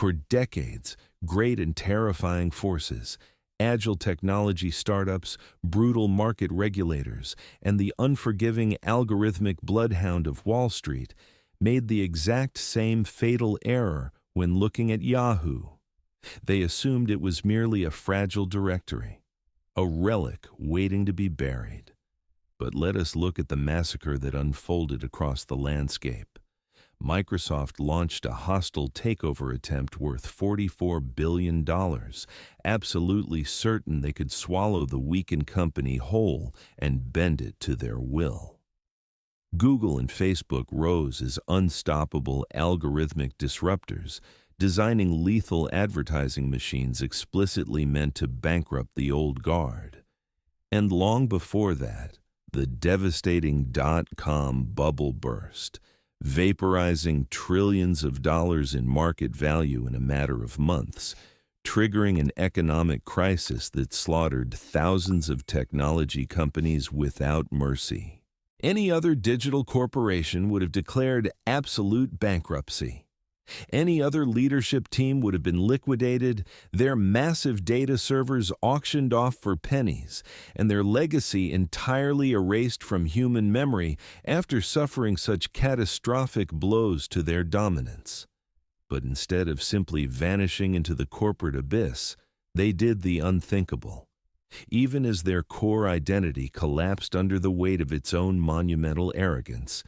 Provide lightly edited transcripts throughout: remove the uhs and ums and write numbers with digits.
For decades, great and terrifying forces, agile technology startups, brutal market regulators, and the unforgiving algorithmic bloodhound of Wall Street made the exact same fatal error when looking at Yahoo. They assumed it was merely a fragile directory, a relic waiting to be buried. But let us look at the massacre that unfolded across the landscape. Microsoft launched a hostile takeover attempt worth $44 billion, absolutely certain they could swallow the weakened company whole and bend it to their will. Google and Facebook rose as unstoppable algorithmic disruptors, designing lethal advertising machines explicitly meant to bankrupt the old guard. And long before that, the devastating dot-com bubble burst, vaporizing trillions of dollars in market value in a matter of months, triggering an economic crisis that slaughtered thousands of technology companies without mercy. Any other digital corporation would have declared absolute bankruptcy. Any other leadership team would have been liquidated, their massive data servers auctioned off for pennies, and their legacy entirely erased from human memory after suffering such catastrophic blows to their dominance. But instead of simply vanishing into the corporate abyss, they did the unthinkable. Even as their core identity collapsed under the weight of its own monumental arrogance,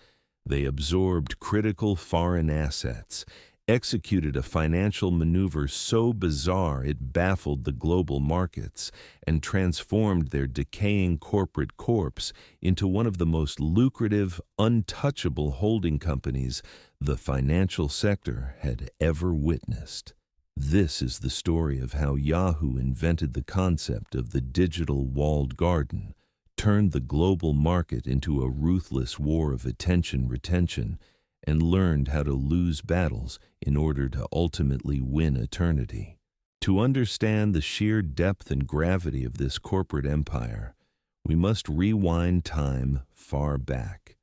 they absorbed critical foreign assets, executed a financial maneuver so bizarre it baffled the global markets, and transformed their decaying corporate corpse into one of the most lucrative, untouchable holding companies the financial sector had ever witnessed. This is the story of how Yahoo invented the concept of the digital walled garden, turned the global market into a ruthless war of attention retention, and learned how to lose battles in order to ultimately win eternity. To understand the sheer depth and gravity of this corporate empire, we must rewind time far back.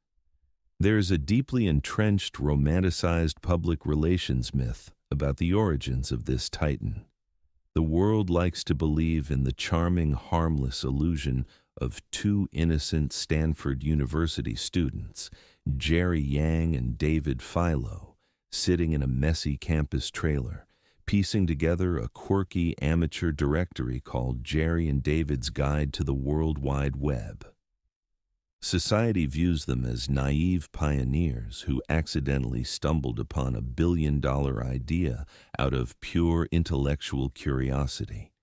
There is a deeply entrenched, romanticized public relations myth about the origins of this titan. The world likes to believe in the charming, harmless illusion of two innocent Stanford University students, Jerry Yang and David Philo, sitting in a messy campus trailer, piecing together a quirky amateur directory called Jerry and David's Guide to the World Wide Web. Society views them as naive pioneers who accidentally stumbled upon a billion-dollar idea out of pure intellectual curiosity.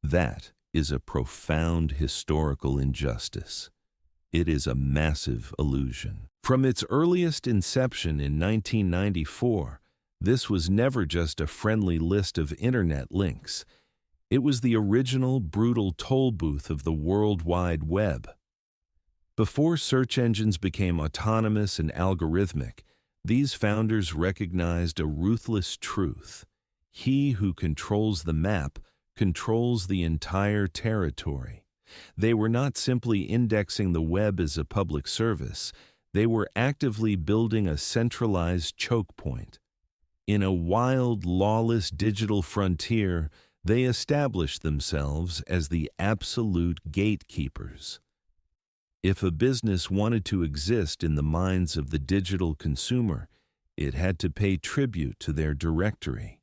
That is a profound historical injustice. It is a massive illusion. From its earliest inception in 1994, this was never just a friendly list of internet links. It was the original brutal tollbooth of the World Wide Web. Before search engines became autonomous and algorithmic, these founders recognized a ruthless truth. He who controls the map controls the entire territory. They were not simply indexing the web as a public service, they were actively building a centralized choke point. In a wild, lawless digital frontier, they established themselves as the absolute gatekeepers. If a business wanted to exist in the minds of the digital consumer, it had to pay tribute to their directory.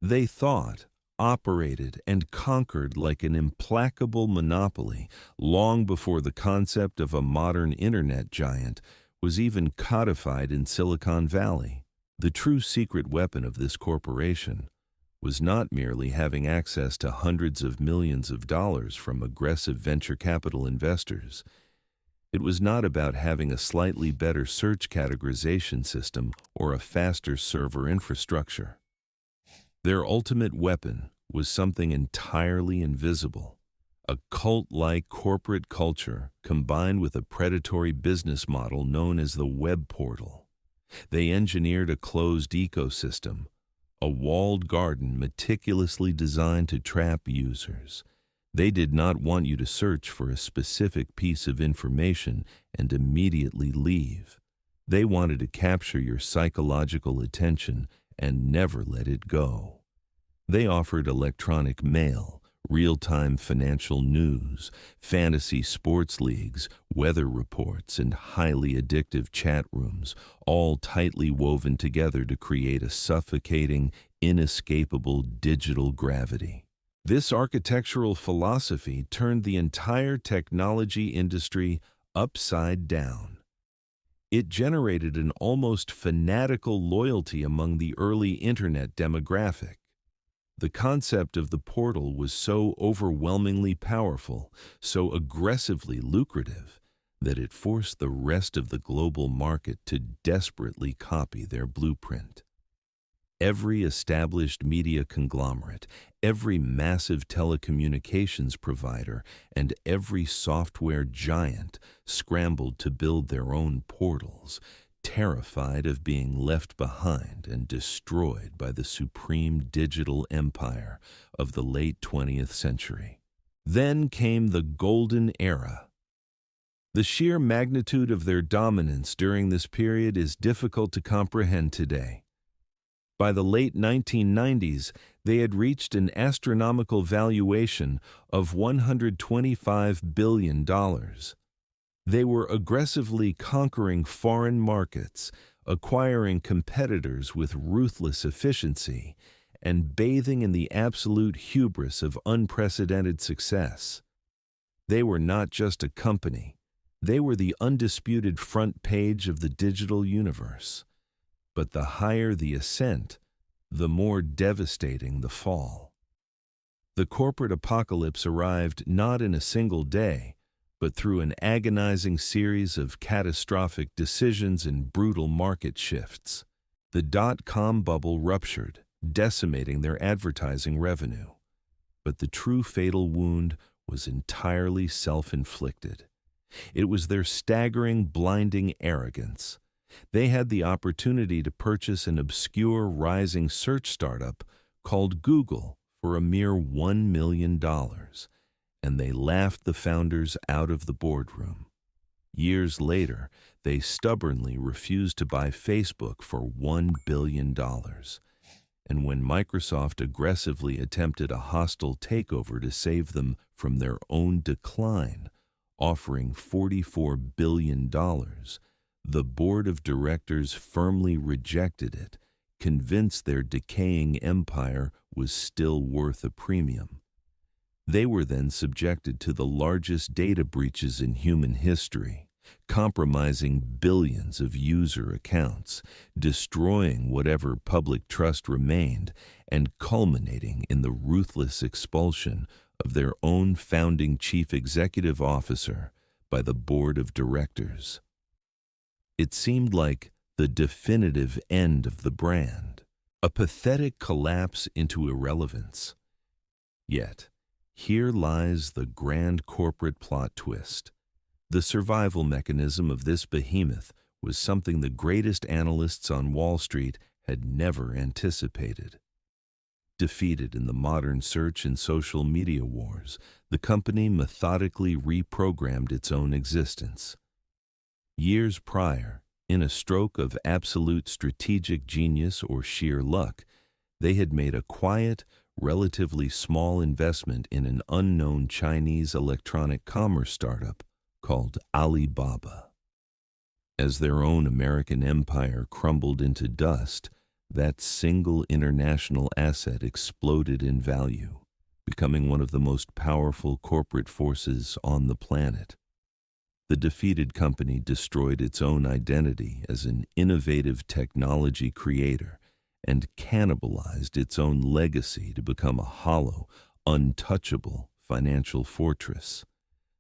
They thought, operated, and conquered like an implacable monopoly long before the concept of a modern internet giant was even codified in Silicon Valley. The true secret weapon of this corporation was not merely having access to hundreds of millions of dollars from aggressive venture capital investors. It was not about having a slightly better search categorization system or a faster server infrastructure. Their ultimate weapon was something entirely invisible, a cult-like corporate culture combined with a predatory business model known as the web portal. They engineered a closed ecosystem, a walled garden meticulously designed to trap users. They did not want you to search for a specific piece of information and immediately leave. They wanted to capture your psychological attention and never let it go. They offered electronic mail, real-time financial news, fantasy sports leagues, weather reports, and highly addictive chat rooms, all tightly woven together to create a suffocating, inescapable digital gravity. This architectural philosophy turned the entire technology industry upside down. It generated an almost fanatical loyalty among the early Internet demographic. The concept of the portal was so overwhelmingly powerful, so aggressively lucrative, that it forced the rest of the global market to desperately copy their blueprint. Every established media conglomerate, every massive telecommunications provider, and every software giant scrambled to build their own portals, terrified of being left behind and destroyed by the supreme digital empire of the late 20th century. Then came the golden era. The sheer magnitude of their dominance during this period is difficult to comprehend today. By the late 1990s, they had reached an astronomical valuation of $125 billion. They were aggressively conquering foreign markets, acquiring competitors with ruthless efficiency, and bathing in the absolute hubris of unprecedented success. They were not just a company. They were the undisputed front page of the digital universe. But the higher the ascent, the more devastating the fall. The corporate apocalypse arrived not in a single day, but through an agonizing series of catastrophic decisions and brutal market shifts. The dot-com bubble ruptured, decimating their advertising revenue. But the true fatal wound was entirely self-inflicted. It was their staggering, blinding arrogance. They had the opportunity to purchase an obscure rising search startup called Google for a mere $1 million, and they laughed the founders out of the boardroom. Years later, they stubbornly refused to buy Facebook for $1 billion. And when Microsoft aggressively attempted a hostile takeover to save them from their own decline, offering $44 billion, the board of directors firmly rejected it, convinced their decaying empire was still worth a premium. They were then subjected to the largest data breaches in human history, compromising billions of user accounts, destroying whatever public trust remained, and culminating in the ruthless expulsion of their own founding chief executive officer by the board of directors. It seemed like the definitive end of the brand, a pathetic collapse into irrelevance. Yet, here lies the grand corporate plot twist. The survival mechanism of this behemoth was something the greatest analysts on Wall Street had never anticipated. Defeated in the modern search and social media wars, the company methodically reprogrammed its own existence. Years prior, in a stroke of absolute strategic genius or sheer luck, they had made a quiet, relatively small investment in an unknown Chinese electronic commerce startup called Alibaba. As their own American empire crumbled into dust, that single international asset exploded in value, becoming one of the most powerful corporate forces on the planet. The defeated company destroyed its own identity as an innovative technology creator and cannibalized its own legacy to become a hollow, untouchable financial fortress.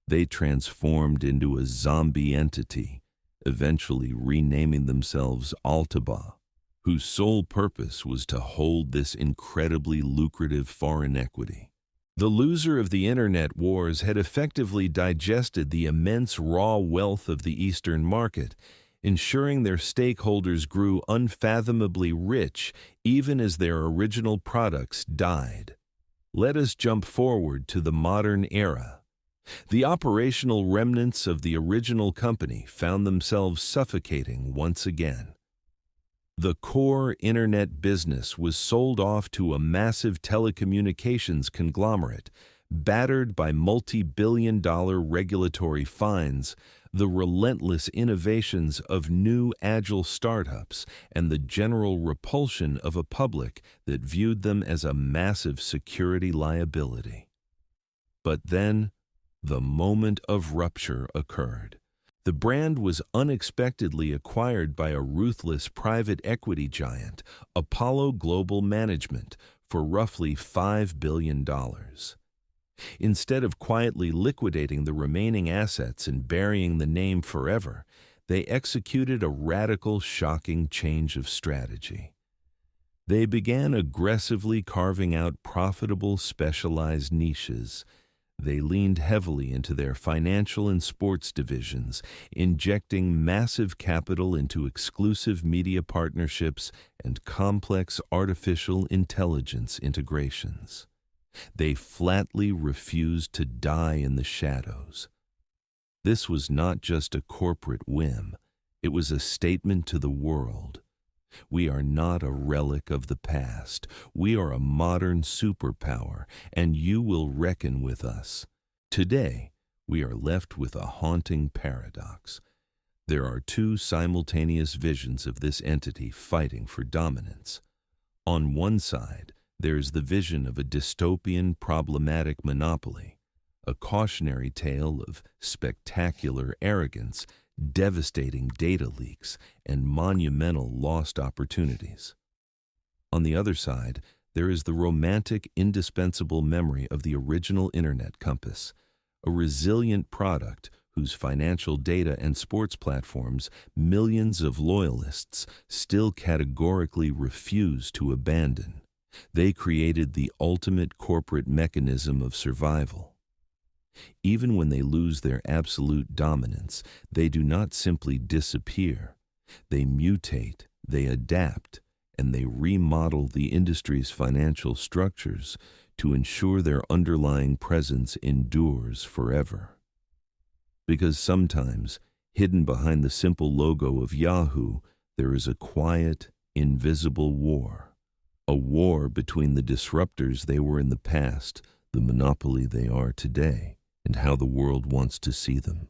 They transformed into a zombie entity, eventually renaming themselves Altaba, whose sole purpose was to hold this incredibly lucrative foreign equity. The loser of the Internet wars had effectively digested the immense raw wealth of the Eastern market, ensuring their stakeholders grew unfathomably rich even as their original products died. Let us jump forward to the modern era. The operational remnants of the original company found themselves suffocating once again. The core internet business was sold off to a massive telecommunications conglomerate. Battered by multi-billion-dollar regulatory fines, the relentless innovations of new agile startups, and the general repulsion of a public that viewed them as a massive security liability. But then, the moment of rupture occurred. The brand was unexpectedly acquired by a ruthless private equity giant, Apollo Global Management, for roughly $5 billion. Instead of quietly liquidating the remaining assets and burying the name forever, they executed a radical, shocking change of strategy. They began aggressively carving out profitable, specialized niches. They leaned heavily into their financial and sports divisions, injecting massive capital into exclusive media partnerships and complex artificial intelligence integrations. They flatly refused to die in the shadows. This was not just a corporate whim, it was a statement to the world. We are not a relic of the past. We are a modern superpower, and you will reckon with us. Today, we are left with a haunting paradox. There are two simultaneous visions of this entity fighting for dominance. On one side, there's the vision of a dystopian, problematic monopoly, a cautionary tale of spectacular arrogance, devastating data leaks, and monumental lost opportunities. On the other side, there is the romantic, indispensable memory of the original Internet compass, a resilient product whose financial data and sports platforms millions of loyalists still categorically refuse to abandon. They created the ultimate corporate mechanism of survival. Even when they lose their absolute dominance, they do not simply disappear. They mutate, they adapt, and they remodel the industry's financial structures to ensure their underlying presence endures forever. Because sometimes, hidden behind the simple logo of Yahoo, there is a quiet, invisible war. A war between the disruptors they were in the past, the monopoly they are today, and how the world wants to see them.